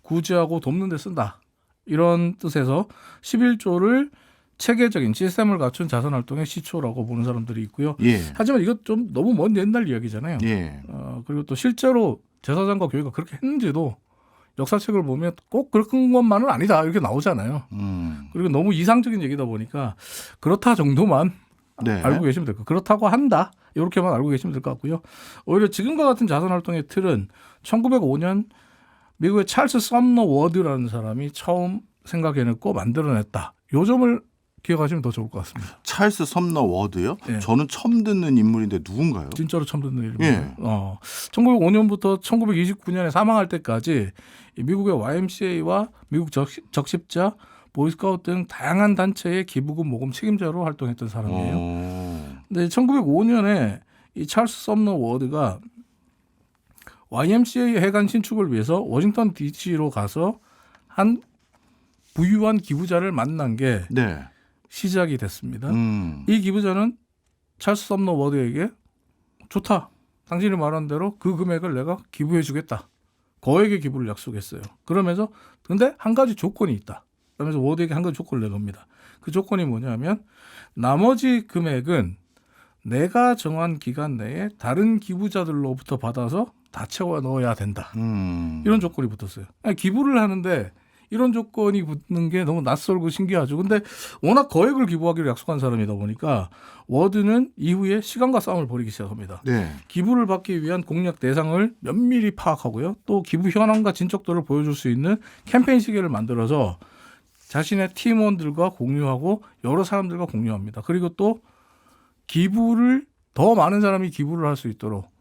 구제하고 돕는 데 쓴다. 이런 뜻에서 11조를 체계적인 시스템을 갖춘 자선활동의 시초라고 보는 사람들이 있고요. 예. 하지만 이것 좀 너무 먼 옛날 이야기잖아요. 예. 그리고 또 실제로 제사장과 교회가 그렇게 했는지도 역사책을 보면 꼭 그런 것만은 아니다 이렇게 나오잖아요. 그리고 너무 이상적인 얘기다 보니까 그렇다 정도만 네. 알고 계시면 될 것 같고 그렇다고 한다 이렇게만 알고 계시면 될 것 같고요. 오히려 지금과 같은 자선활동의 틀은 1905년 미국의 찰스 썸너 워드라는 사람이 처음 생각해냈고 만들어냈다. 요 점을 기억하시면 더 좋을 것 같습니다. 찰스 썸너 워드요? 예. 저는 처음 듣는 인물인데 누군가요? 진짜로 처음 듣는 이름이에요. 예. 1905년부터 1929년에 사망할 때까지 미국의 YMCA와 미국 적십자, 보이스카우트 등 다양한 단체의 기부금 모금 책임자로 활동했던 사람이에요. 근데 1905년에 이 찰스 썸너 워드가 YMCA 해관 신축을 위해서 워싱턴 DC로 가서 한 부유한 기부자를 만난 게 네. 시작이 됐습니다. 이 이 기부자는 찰스 썸너 워드에게 좋다. 당신이 말한 대로 그 금액을 내가 기부해 주겠다. 거액의 기부를 약속했어요. 그러면서 근데 한 가지 조건이 있다. 그러면서 워드에게 한 가지 조건을 내겁니다. 그 조건이 뭐냐면 나머지 금액은 내가 정한 기간 내에 다른 기부자들로부터 받아서 다 채워 넣어야 된다. 이런 조건이 붙었어요. 아니, 기부를 하는데 이런 조건이 붙는 게 너무 낯설고 신기하죠. 근데 워낙 거액을 기부하기로 약속한 사람이다 보니까 워드는 이후에 시간과 싸움을 벌이기 시작합니다. 네. 기부를 받기 위한 공략 대상을 면밀히 파악하고요. 또 기부 현황과 진척도를 보여줄 수 있는 캠페인 시계를 만들어서 자신의 팀원들과 공유하고 여러 사람들과 공유합니다. 그리고 또 기부를 더 많은 사람이 기부를 할 수 있도록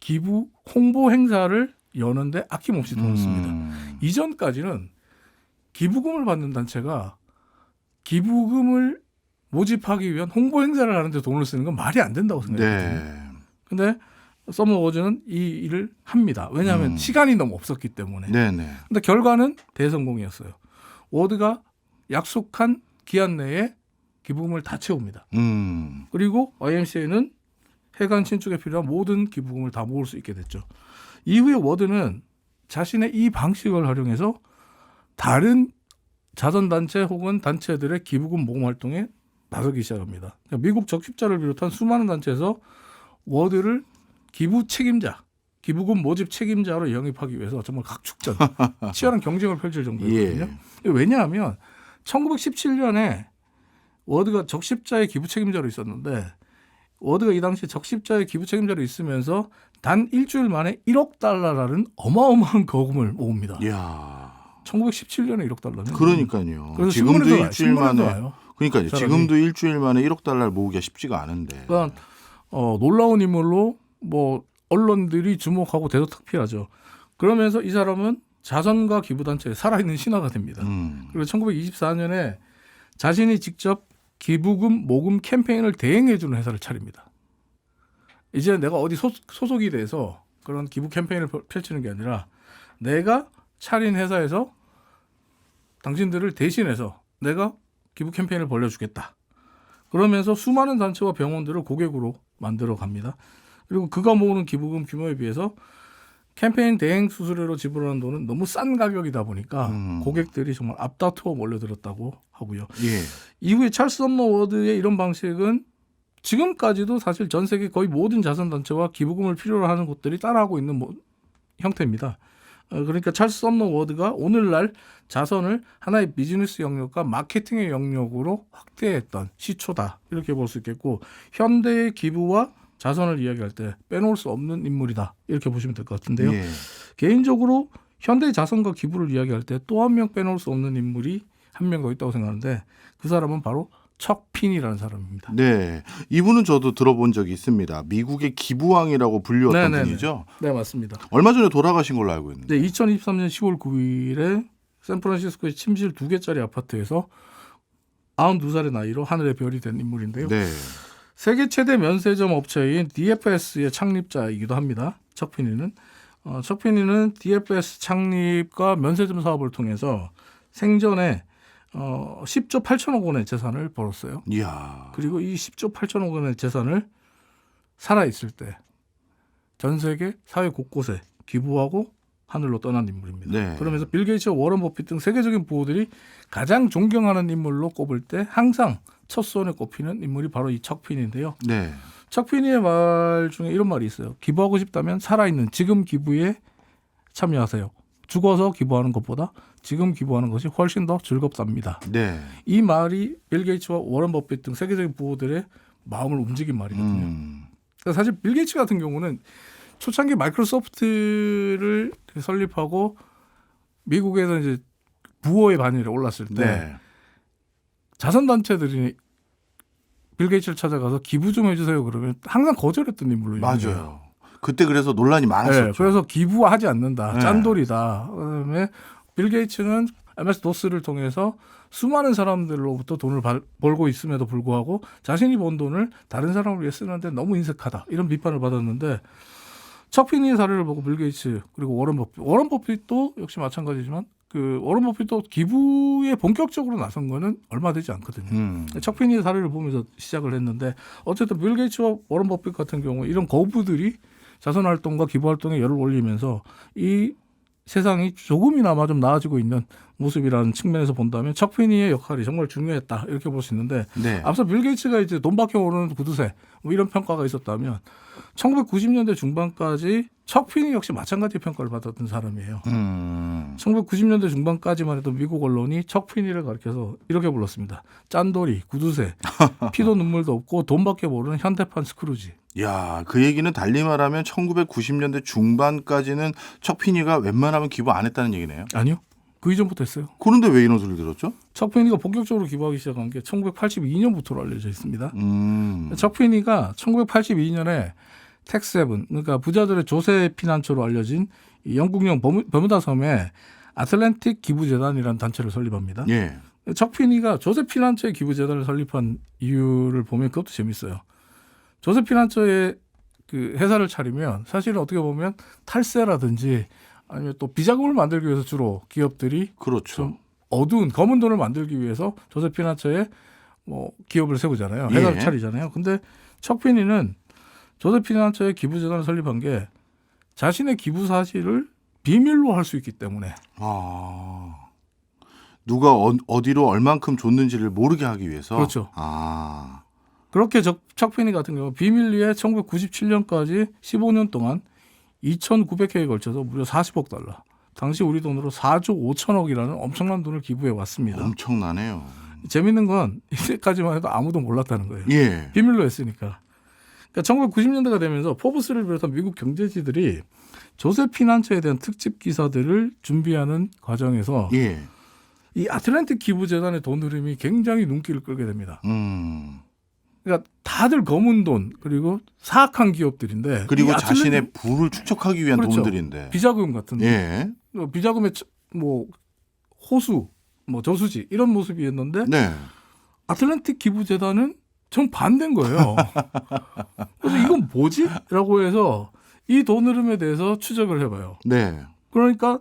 기부 홍보 행사를 여는데 아낌없이 돈을 씁니다. 이전까지는 기부금을 받는 단체가 기부금을 모집하기 위한 홍보 행사를 하는데 돈을 쓰는 건 말이 안 된다고 생각했거든요. 네. 근데 썸머워즈는 이 일을 합니다. 왜냐하면 시간이 너무 없었기 때문에. 네네. 근데 결과는 대성공이었어요. 워드가 약속한 기한 내에 기부금을 다 채웁니다. 그리고 YMCA는 해관 신축에 필요한 모든 기부금을 다 모을 수 있게 됐죠. 이후에 워드는 자신의 이 방식을 활용해서 다른 자선단체 혹은 단체들의 기부금 모금 활동에 나서기 시작합니다. 미국 적십자를 비롯한 수많은 단체에서 워드를 기부 책임자, 기부금 모집 책임자로 영입하기 위해서 정말 각축전, 치열한 경쟁을 펼칠 정도였거든요. 왜냐하면 1917년에 워드가 적십자의 기부 책임자로 있었는데 워드가 이 당시 적십자의 기부 책임자로 있으면서 단 일주일 만에 1억 달러라는 어마어마한 거금을 모읍니다. 이야. 1917년에 1억 달러는. 그러니까요. 그래서 지금도 신문에도 일주일 만에. 나와요. 그러니까요. 사람이. 지금도 일주일 만에 1억 달러를 모으기가 쉽지가 않은데. 그러니까 놀라운 인물로 뭐 언론들이 주목하고 대도탁 피하죠. 그러면서 이 사람은 자선과 기부단체에 살아있는 신화가 됩니다. 그리고 1924년에 자신이 직접 기부금 모금 캠페인을 대행해주는 회사를 차립니다. 이제 내가 어디 소속이 돼서 그런 기부 캠페인을 펼치는 게 아니라 내가 차린 회사에서 당신들을 대신해서 내가 기부 캠페인을 벌려주겠다. 그러면서 수많은 단체와 병원들을 고객으로 만들어 갑니다. 그리고 그가 모으는 기부금 규모에 비해서 캠페인 대행 수수료로 지불하는 돈은 너무 싼 가격이다 보니까 고객들이 정말 앞다투어 몰려들었다고 하고요. 예. 이후에 찰스 썸머 워드의 이런 방식은 지금까지도 사실 전 세계 거의 모든 자선단체와 기부금을 필요로 하는 곳들이 따라하고 있는 형태입니다. 그러니까 찰스 썸머 워드가 오늘날 자선을 하나의 비즈니스 영역과 마케팅의 영역으로 확대했던 시초다. 이렇게 볼 수 있겠고 현대의 기부와 자선을 이야기할 때 빼놓을 수 없는 인물이다. 이렇게 보시면 될 것 같은데요. 예. 개인적으로 현대의 자선과 기부를 이야기할 때 또 한 명 빼놓을 수 없는 인물이 한 명 더 있다고 생각하는데 그 사람은 바로 척 핀이라는 사람입니다. 네. 이분은 저도 들어본 적이 있습니다. 미국의 기부왕이라고 불리웠던 네네네. 분이죠. 네, 맞습니다. 얼마 전에 돌아가신 걸로 알고 있는데. 네, 2023년 10월 9일에 샌프란시스코의 침실 2개짜리 아파트에서 92살의 나이로 하늘의 별이 된 인물인데요. 네. 세계 최대 면세점 업체인 DFS의 창립자이기도 합니다. 척피니는 척피니는 DFS 창립과 면세점 사업을 통해서 생전에 10조 8천억 원의 재산을 벌었어요. 이야. 그리고 이 10조 8천억 원의 재산을 살아있을 때 전 세계 사회 곳곳에 기부하고 하늘로 떠난 인물입니다. 네. 그러면서 빌 게이츠와 워런 버핏 등 세계적인 부호들이 가장 존경하는 인물로 꼽을 때 항상 첫 손에 꼽히는 인물이 바로 이 척피니인데요. 네. 척피니의 말 중에 이런 말이 있어요. 기부하고 싶다면 살아있는 지금 기부에 참여하세요. 죽어서 기부하는 것보다 지금 기부하는 것이 훨씬 더 즐겁답니다. 네. 이 말이 빌 게이츠와 워런 버핏 등 세계적인 부호들의 마음을 움직인 말이거든요. 그러니까 사실 빌 게이츠 같은 경우는 초창기 마이크로소프트를 설립하고 미국에서 이제 부호의 반열에 올랐을 때 네. 자선단체들이 빌 게이츠를 찾아가서 기부 좀 해주세요 그러면 항상 거절했던 인물로 유명해요. 맞아요. 그때 그래서 논란이 많았었죠. 네, 그래서 기부하지 않는다. 네. 짠돌이다. 그다음에 빌 게이츠는 MS-DOS를 통해서 수많은 사람들로부터 돈을 벌고 있음에도 불구하고 자신이 번 돈을 다른 사람을 위해 쓰는데 너무 인색하다. 이런 비판을 받았는데 척피니의 사례를 보고 빌 게이츠 그리고 워런 버핏도 역시 마찬가지지만 그 워런 버핏도 기부에 본격적으로 나선 거는 얼마 되지 않거든요. 척피니의 사례를 보면서 시작을 했는데 어쨌든 빌 게이츠와 워런 버핏 같은 경우 이런 거부들이 자선 활동과 기부 활동에 열을 올리면서 이 세상이 조금이나마 좀 나아지고 있는 모습이라는 측면에서 본다면 척피니의 역할이 정말 중요했다 이렇게 볼 수 있는데 네. 앞서 빌 게이츠가 이제 돈밖에 모르는 구두쇠 뭐 이런 평가가 있었다면 1990년대 중반까지 척피니 역시 마찬가지 평가를 받았던 사람이에요. 1990년대 중반까지만 해도 미국 언론이 척피니를 가리켜서 이렇게 불렀습니다. 짠돌이, 구두쇠, 피도 눈물도 없고 돈밖에 모르는 현대판 스크루지. 야, 그 얘기는 달리 말하면 1990년대 중반까지는 척피니가 웬만하면 기부 안 했다는 얘기네요. 아니요. 그 이전부터 했어요. 그런데 왜 이런 소리를 들었죠? 척피니가 본격적으로 기부하기 시작한 게 1982년부터로 알려져 있습니다. 척피니가 1982년에 텍7, 그러니까 부자들의 조세 피난처로 알려진 이 영국령 버무다 섬에 아틀랜틱 기부재단이라는 단체를 설립합니다. 예. 척피니가 조세 피난처의 기부재단을 설립한 이유를 보면 그것도 재밌어요. 조세 피난처의 그 회사를 차리면 사실은 어떻게 보면 탈세라든지 아니면 또 비자금을 만들기 위해서 주로 기업들이 그렇죠. 좀 어두운 검은 돈을 만들기 위해서 조세 피난처에 뭐 기업을 세우잖아요. 회사를 예. 차리잖아요. 근데 척피니는 조세 피난처의 기부재단을 설립한 게 자신의 기부 사실을 비밀로 할 수 있기 때문에. 아. 누가 어디로 얼만큼 줬는지를 모르게 하기 위해서. 그렇죠. 아. 그렇게 척피니 같은 경우 비밀리에 1997년까지 15년 동안 2,900회에 걸쳐서 무려 40억 달러. 당시 우리 돈으로 4조 5천억이라는 엄청난 돈을 기부해 왔습니다. 엄청나네요. 재밌는 건 이때까지만 해도 아무도 몰랐다는 거예요. 예. 비밀로 했으니까. 그러니까 1990년대가 되면서 포브스를 비롯한 미국 경제지들이 조세 피난처에 대한 특집 기사들을 준비하는 과정에서 예. 이 아틀랜틱 기부재단의 돈 흐름이 굉장히 눈길을 끌게 됩니다. 그러니까 다들 검은 돈 그리고 사악한 기업들인데 그리고 이 자신의 부를 축적하기 위한 그렇죠. 돈들인데. 비자금 같은 데 예. 비자금의 뭐 호수, 뭐 저수지 이런 모습이었는데 네. 아틀랜틱 기부재단은 정 반대인 거예요. 그래서 이건 뭐지? 라고 해서 이 돈 흐름에 대해서 추적을 해봐요. 네. 그러니까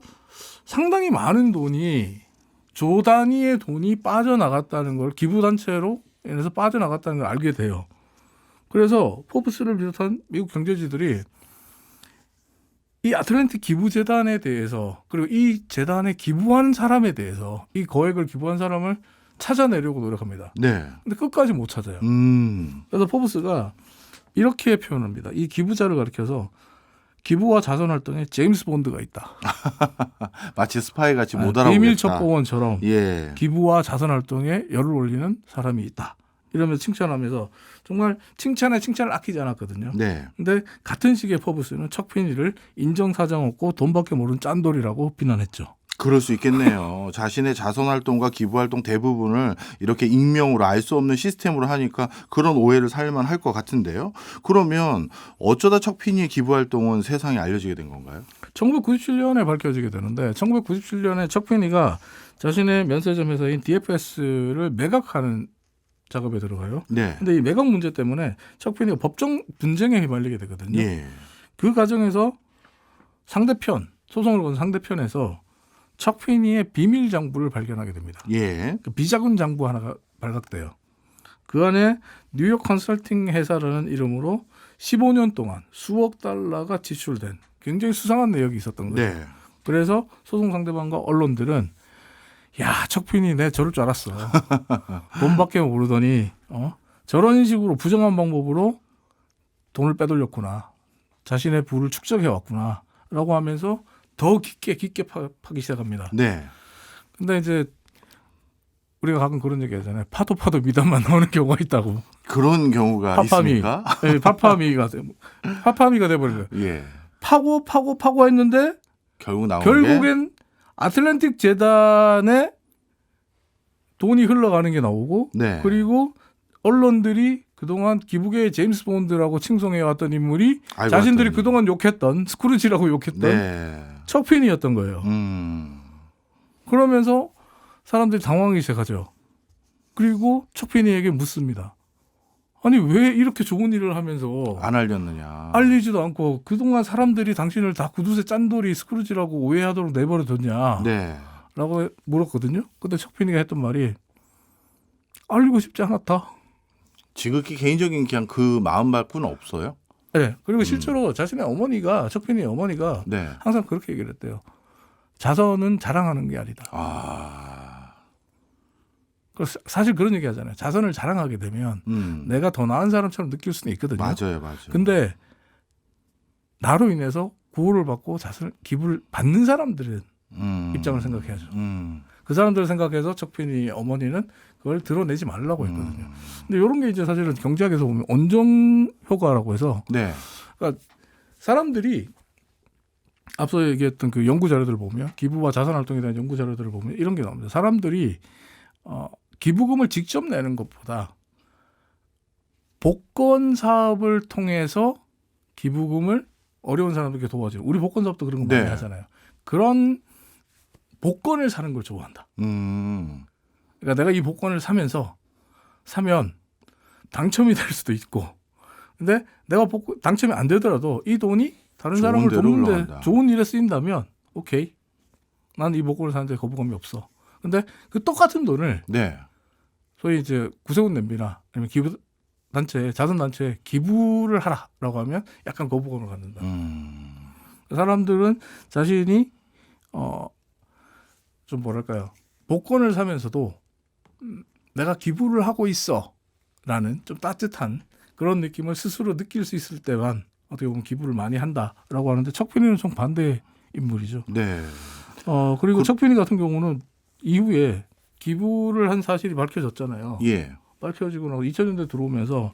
상당히 많은 돈이 조 단위의 돈이 빠져나갔다는 걸 기부단체로 인해서 빠져나갔다는 걸 알게 돼요. 그래서 포브스를 비롯한 미국 경제지들이 이 아틀랜틱 기부재단에 대해서 그리고 이 재단에 기부한 사람에 대해서 이 거액을 기부한 사람을 찾아내려고 노력합니다. 네. 근데 끝까지 못 찾아요. 그래서 포브스가 이렇게 표현합니다. 이 기부자를 가리켜서 기부와 자선 활동에 제임스 본드가 있다. 마치 스파이 같이 못 알아보겠다. 비밀 첩보원처럼 예. 기부와 자선 활동에 열을 올리는 사람이 있다. 이러면서 칭찬하면서 정말 칭찬에 칭찬을 아끼지 않았거든요. 네. 근데 같은 시기에 포브스는 척피니를 인정사정 없고 돈밖에 모르는 짠돌이라고 비난했죠. 그럴 수 있겠네요. 자신의 자선 활동과 기부 활동 대부분을 이렇게 익명으로 알 수 없는 시스템으로 하니까 그런 오해를 살만 할 것 같은데요. 그러면 어쩌다 척피니의 기부 활동은 세상에 알려지게 된 건가요? 1997년에 밝혀지게 되는데 1997년에 척피니가 자신의 면세점 회사인 DFS를 매각하는 작업에 들어가요. 네. 근데 이 매각 문제 때문에 척피니가 법정 분쟁에 휘말리게 되거든요. 예. 그 과정에서 상대편, 소송을 건 상대편에서 척피니의 비밀 장부를 발견하게 됩니다. 예. 그 비자금 장부 하나가 발각돼요. 그 안에 뉴욕 컨설팅 회사라는 이름으로 15년 동안 수억 달러가 지출된 굉장히 수상한 내역이 있었던 거예요. 네. 그래서 소송 상대방과 언론들은 야, 척피니 내 저럴 줄 알았어. 돈밖에 모르더니 저런 식으로 부정한 방법으로 돈을 빼돌렸구나. 자신의 부를 축적해왔구나. 라고 하면서 더 깊게 파기 시작합니다. 네. 근데 이제 우리가 가끔 그런 얘기 하잖아요. 파도 미담만 나오는 경우가 있다고. 그런 경우가 파파미. 있습니까? 네, 파파미가 돼버린 거예요. 예. 파고 했는데 결국 나온 게 결국엔 아틀랜틱 재단에 돈이 흘러가는 게 나오고 네. 그리고 언론들이 그동안 기부계의 제임스 본드라고 칭송해왔던 인물이 알고 자신들이 봤더니. 그동안 욕했던 스크루지라고 욕했던 네. 척핀이었던 거예요. 그러면서 사람들이 당황하기 시작하죠. 그리고 척핀이에게 묻습니다. 아니 왜 이렇게 좋은 일을 하면서 안 알렸느냐. 알리지도 않고 그동안 사람들이 당신을 다 구두쇠 짠돌이 스크루지라고 오해하도록 내버려뒀냐 네. 라고 물었거든요. 근데 척핀이가 했던 말이 알리고 싶지 않았다. 지극히 개인적인 그냥 그 마음 밖에는 없어요? 네. 그리고 실제로 자신의 어머니가 척핀이의 어머니가 네. 항상 그렇게 얘기를 했대요. 자선은 자랑하는 게 아니다. 사실 그런 얘기 하잖아요. 자선을 자랑하게 되면 내가 더 나은 사람처럼 느낄 수는 있거든요. 맞아요. 근데 나로 인해서 구호를 받고 기부를 받는 사람들은 입장을 생각해야죠. 그 사람들을 생각해서 척핀이 어머니는 그걸 드러내지 말라고 했거든요. 근데 이런 게 이제 사실은 경제학에서 보면 온정 효과라고 해서 네. 그러니까 사람들이 앞서 얘기했던 그 연구 자료들을 보면 기부와 자선 활동에 대한 연구 자료들을 보면 이런 게 나옵니다. 사람들이 기부금을 직접 내는 것보다 복권 사업을 통해서 기부금을 어려운 사람들께 도와줘요. 우리 복권 사업도 그런 거 많이 네. 하잖아요. 그런 복권을 사는 걸 좋아한다. 그러니까 내가 이 복권을 사면 당첨이 될 수도 있고, 근데 내가 당첨이 안 되더라도 이 돈이 다른 좋은 사람을 데로 돕는데 흘러간다. 좋은 일에 쓰인다면 오케이, 난 이 복권을 사는데 거부감이 없어. 근데 그 똑같은 돈을 네. 소위 이제 구세군 냄비나 아니면 기부 단체, 자선 단체에 기부를 하라라고 하면 약간 거부감을 갖는다. 사람들은 자신이 좀 뭐랄까요, 복권을 사면서도 내가 기부를 하고 있어라는 좀 따뜻한 그런 느낌을 스스로 느낄 수 있을 때만 어떻게 보면 기부를 많이 한다라고 하는데, 척필이는 정반대 인물이죠. 네. 그리고 척필이 같은 경우는 이후에 기부를 한 사실이 밝혀졌잖아요. 예. 밝혀지고 나서 2000년대 들어오면서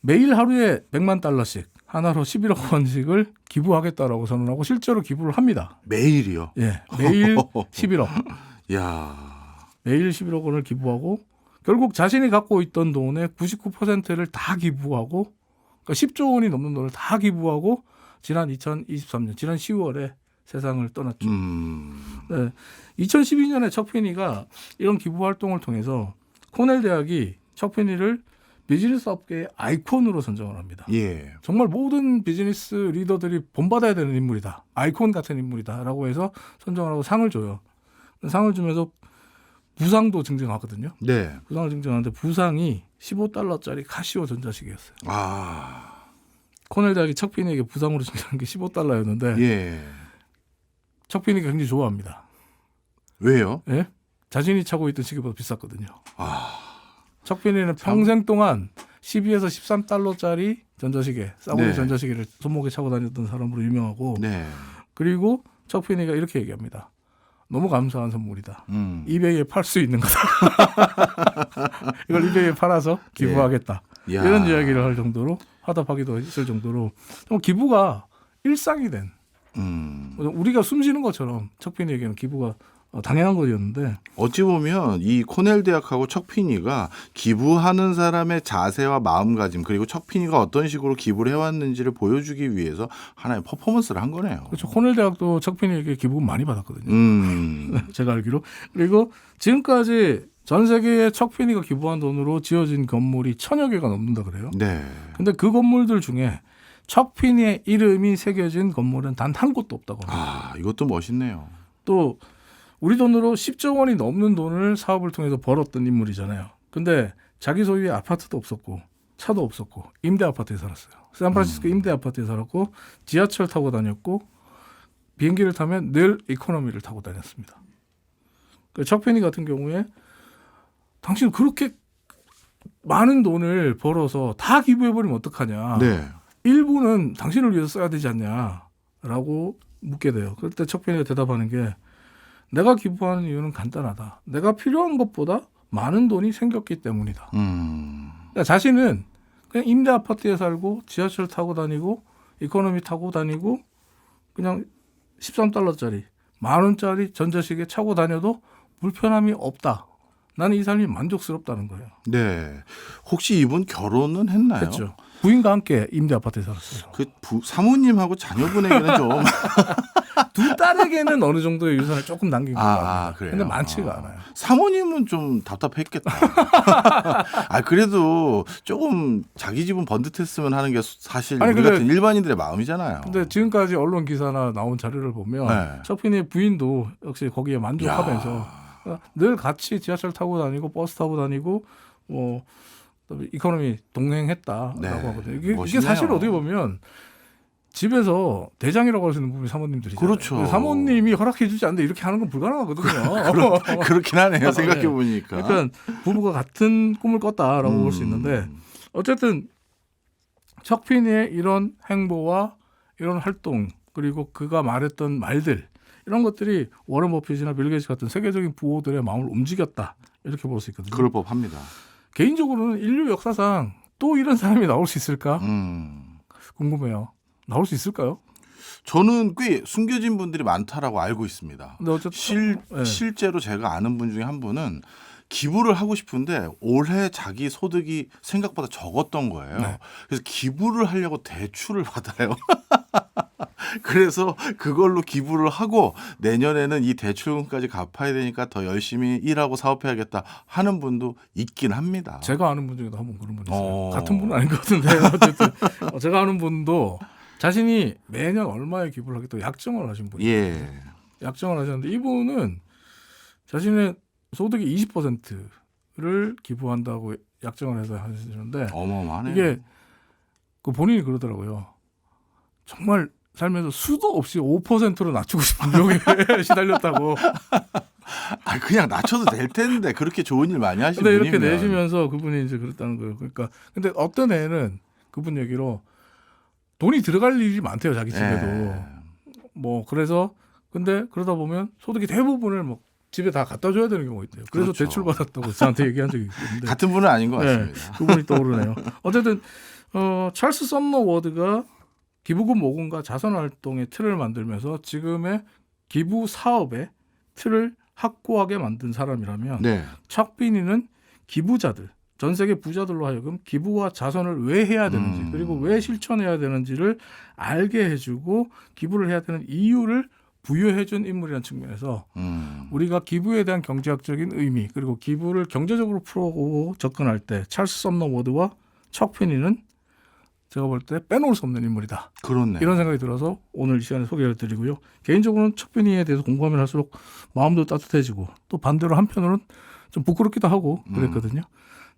매일 하루에 100만 달러씩, 하나로 11억 원씩을 기부하겠다라고 선언하고 실제로 기부를 합니다. 매일이요. 예, 매일 11억. 야. 매일 11억 원을 기부하고 결국 자신이 갖고 있던 돈의 99%를 다 기부하고, 그러니까 10조 원이 넘는 돈을 다 기부하고 지난 2023년 지난 10월에 세상을 떠났죠. 네, 2012년에 척피니가 이런 기부 활동을 통해서 코넬 대학이 척피니를 비즈니스 업계의 아이콘으로 선정을 합니다. 예. 정말 모든 비즈니스 리더들이 본받아야 되는 인물이다, 아이콘 같은 인물이다라고 해서 선정을 하고 상을 줘요. 상을 주면서 부상도 증정하거든요. 네. 부상을 증정하는데 부상이 $15짜리 카시오 전자식이었어요. 아. 코넬 대학이 척피니에게 부상으로 증정한 게 $15였는데 예. 척피니가 굉장히 좋아합니다. 왜요? 예? 자신이 차고 있던 시계보다 비쌌거든요. 아. 척피니는 평생 동안 12에서 $13짜리 전자시계, 싸구려 네. 전자시계를 손목에 차고 다녔던 사람으로 유명하고, 네. 그리고 척피니가 이렇게 얘기합니다. 너무 감사한 선물이다. 음. 이베이에 팔 수 있는 거다. 이걸 이베이에 팔아서 기부하겠다. 야. 이런 이야기를 할 정도로, 화답하기도 했을 정도로 기부가 일상이 된, 우리가 숨 쉬는 것처럼 척피니에게는 기부가 당연한 것이었는데, 어찌 보면 이 코넬 대학하고 척피니가 기부하는 사람의 자세와 마음가짐, 그리고 척피니가 어떤 식으로 기부를 해왔는지를 보여주기 위해서 하나의 퍼포먼스를 한 거네요. 그렇죠. 코넬 대학도 척피니에게 기부금 많이 받았거든요. 제가 알기로. 그리고 지금까지 전 세계에 척피니가 기부한 돈으로 지어진 건물이 1000여 개가 넘는다 그래요. 네. 근데 그 건물들 중에 척피니의 이름이 새겨진 건물은 단 한 곳도 없다고 합니다. 아, 이것도 멋있네요. 또 우리 돈으로 10조 원이 넘는 돈을 사업을 통해서 벌었던 인물이잖아요. 근데 자기 소유의 아파트도 없었고 차도 없었고 임대 아파트에 살았어요. 샌프란시스코 임대 아파트에 살았고 지하철 타고 다녔고 비행기를 타면 늘 이코노미를 타고 다녔습니다. 척피니 같은 경우에 당신 그렇게 많은 돈을 벌어서 다 기부해버리면 어떡하냐. 네. 일부는 당신을 위해서 써야 되지 않냐라고 묻게 돼요. 그럴 때 척피니가 대답하는 게, 내가 기부하는 이유는 간단하다. 내가 필요한 것보다 많은 돈이 생겼기 때문이다. 그러니까 자신은 그냥 임대 아파트에 살고 지하철 타고 다니고 이코노미 타고 다니고 그냥 $13짜리 10,000원짜리 전자시계 차고 다녀도 불편함이 없다. 나는 이 삶이 만족스럽다는 거예요. 네. 혹시 이분 결혼은 했나요? 했죠. 부인과 함께 임대 아파트에 살았어요. 그 사모님하고 자녀분에게는 좀 두 딸에게는 어느 정도의 유산을 조금 남긴 것 같아요. 그래요. 근데 많지가 않아요. 사모님은 좀 답답했겠다. 그래도 조금 자기 집은 번듯했으면 하는 게 사실 아니, 우리 근데- 같은 일반인들의 마음이잖아요. 근데 지금까지 언론 기사나 나온 자료를 보면 네. 척피니의 부인도 역시 거기에 만족하면서 늘 같이 지하철 타고 다니고 버스 타고 다니고 뭐 이코노미 동행했다라고 네. 하거든요. 이게 멋있네요. 사실 어떻게 보면 집에서 대장이라고 할 수 있는 부분이 사모님들이잖아요. 그렇죠. 사모님이 허락해주지 않는데 이렇게 하는 건 불가능하거든요. 그렇긴 하네요. 생각해 보니까. 그러니까 부부가 같은 꿈을 꿨다라고 볼 수 있는데, 어쨌든 척피니의 이런 행보와 이런 활동, 그리고 그가 말했던 말들, 이런 것들이 워런 버핏이나 빌 게이츠 같은 세계적인 부호들의 마음을 움직였다, 이렇게 볼 수 있거든요. 그럴 법합니다. 개인적으로는 인류 역사상 또 이런 사람이 나올 수 있을까 궁금해요. 나올 수 있을까요? 저는 꽤 숨겨진 분들이 많다라고 알고 있습니다. 근데 어쨌든 네. 실제로 제가 아는 분 중에 한 분은 기부를 하고 싶은데 올해 자기 소득이 생각보다 적었던 거예요. 네. 그래서 기부를 하려고 대출을 받아요. 그래서 그걸로 기부를 하고 내년에는 이 대출금까지 갚아야 되니까 더 열심히 일하고 사업해야겠다 하는 분도 있긴 합니다. 제가 아는 분 중에도 한 분 그런 분 있어요. 어. 같은 분은 아닌 것 같은데 어쨌든 제가 아는 분도 자신이 매년 얼마에 기부를 하겠다고 약정을 하신 분이에요. 예. 약정을 하셨는데 이분은 자신의 소득의 20%를 기부한다고 약정을 해서 하시는데 어마어마하네요. 이게 그 본인이 그러더라고요. 정말 살면서 수도 없이 5%로 낮추고 싶은 유혹에 시달렸다고. 아, 그냥 낮춰도 될 텐데 그렇게 좋은 일 많이 하시는 근데 분이면. 이렇게 내시면서 그분이 이제 그랬다는 거예요. 그러니까 근데 어떤 애는 그분 얘기로 돈이 들어갈 일이 많대요, 자기 집에도. 예. 뭐 그래서 근데 그러다 보면 소득의 대부분을 뭐 집에 다 갖다 줘야 되는 경우가 있대요. 그래서 그렇죠. 대출 받았다고 저한테 얘기한 적이 있는데 같은 분은 아닌 것 네, 같습니다. 그분이 떠오르네요. 어쨌든 찰스 썸너 워드가 기부금 모금과 자선 활동의 틀을 만들면서 지금의 기부 사업의 틀을 확고하게 만든 사람이라면 네. 척 비니는 기부자들, 전 세계 부자들로 하여금 기부와 자선을 왜 해야 되는지 그리고 왜 실천해야 되는지를 알게 해주고 기부를 해야 되는 이유를 부여해준 인물이라는 측면에서 우리가 기부에 대한 경제학적인 의미 그리고 기부를 경제적으로 풀어보고 접근할 때 찰스 썸너 워드와 척 피니는 제가 볼 때 빼놓을 수 없는 인물이다. 그렇네. 이런 생각이 들어서 오늘 이 시간에 소개를 드리고요. 개인적으로는 척 피니에 대해서 공부하면 할수록 마음도 따뜻해지고 또 반대로 한편으로는 좀 부끄럽기도 하고 그랬거든요.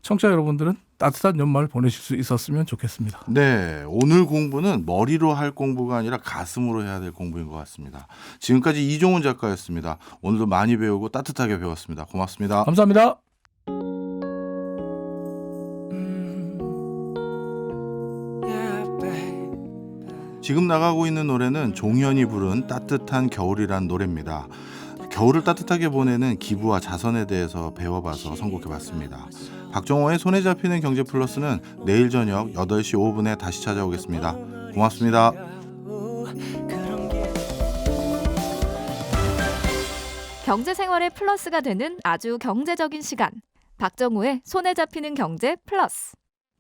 청취자 여러분들은 따뜻한 연말 보내실 수 있었으면 좋겠습니다. 네, 오늘 공부는 머리로 할 공부가 아니라 가슴으로 해야 될 공부인 것 같습니다. 지금까지 이종훈 작가였습니다. 오늘도 많이 배우고 따뜻하게 배웠습니다. 고맙습니다. 감사합니다. 지금 나가고 있는 노래는 종현이 부른 따뜻한 겨울이란 노래입니다. 겨울을 따뜻하게 보내는 기부와 자선에 대해서 배워봐서 선곡해봤습니다. 박정호의 손에 잡히는 경제 플러스는 내일 저녁 8시 5분에 다시 찾아오겠습니다. 고맙습니다. 경제 생활의 플러스가 되는 아주 경제적인 시간. 박정호의 손에 잡히는 경제 플러스.